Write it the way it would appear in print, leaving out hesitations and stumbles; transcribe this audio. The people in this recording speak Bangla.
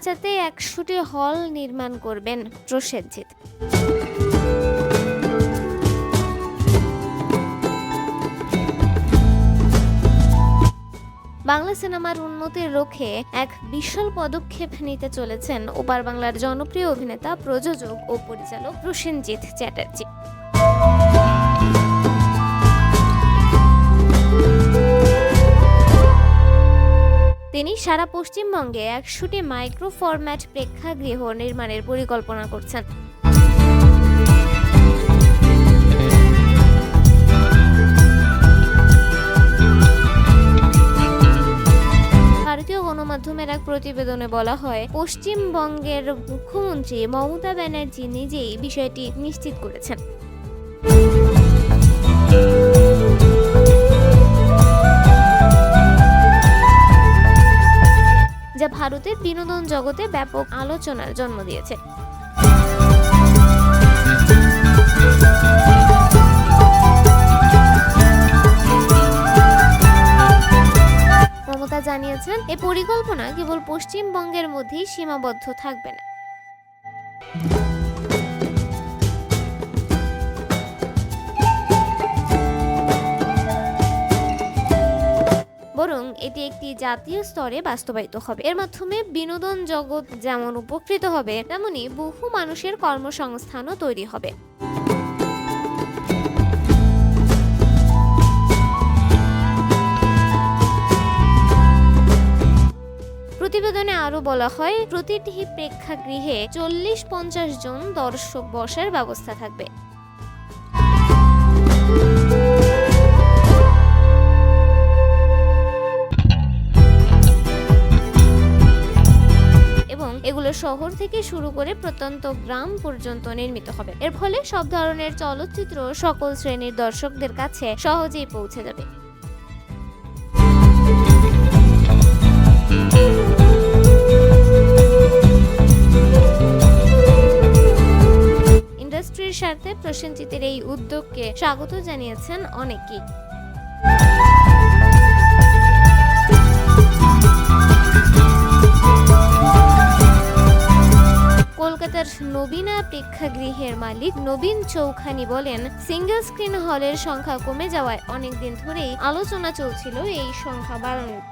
বাঁচাতে 100টি হল নির্মাণ করবেন প্রসেনজিৎ। বাংলা সিনেমার উন্নতির লক্ষ্যে এক বিশাল পদক্ষেপ নিতে চলেছেন ওপার বাংলার জনপ্রিয় অভিনেতা, প্রযোজক ও পরিচালক প্রসেনজিৎ চ্যাটার্জি। তিনি সারা পশ্চিমবঙ্গে 100টি মাইক্রো ফরম্যাট প্রেক্ষাগৃহ নির্মাণের পরিকল্পনা করছেন। ভারতীয় গণমাধ্যমের এক প্রতিবেদনে বলা হয়, পশ্চিমবঙ্গের মুখ্যমন্ত্রী মমতা ব্যানার্জি নিজেই বিষয়টি নিশ্চিত করেছেন। যা ভারতের বিনোদন জগতে ব্যাপক আলোচনার জন্ম দিয়েছে। মমতা জানিয়েছেন, এই পরিকল্পনা কেবল পশ্চিমবঙ্গের মধ্যেই সীমাবদ্ধ থাকবে না, বরং এটি একটি জাতীয় স্তরে বাস্তবায়িত হবে। এর মাধ্যমে বিনোদন জগৎ যেমন উপকৃত হবে, তেমনি বহু মানুষের কর্মসংস্থানও তৈরি হবে। প্রতিবেদনে আরো বলা হয়, প্রতিটি প্রেক্ষাগৃহে 40-50 জন দর্শক বসার ব্যবস্থা থাকবে। এগুলো শহর থেকে শুরু করে প্রত্যন্ত গ্রাম পর্যন্ত নির্মিত হবে। এর ফলে সব ধরনের চলচ্চিত্র সকল শ্রেণীর দর্শকদের কাছে সহজেই পৌঁছে যাবে। ইন্ডাস্ট্রির স্বার্থে প্রসেনজিতের এই উদ্যোগকে স্বাগত জানিয়েছেন অনেকেই। কলকাতার নবীনা প্রেক্ষাগৃহের মালিক নবীন চৌখানি বলেন, সিঙ্গেল স্ক্রিন হলের সংখ্যা কমে যাওয়ায় অনেকদিন ধরেই আলোচনা চলছিল এই সংখ্যা বাড়ানোর।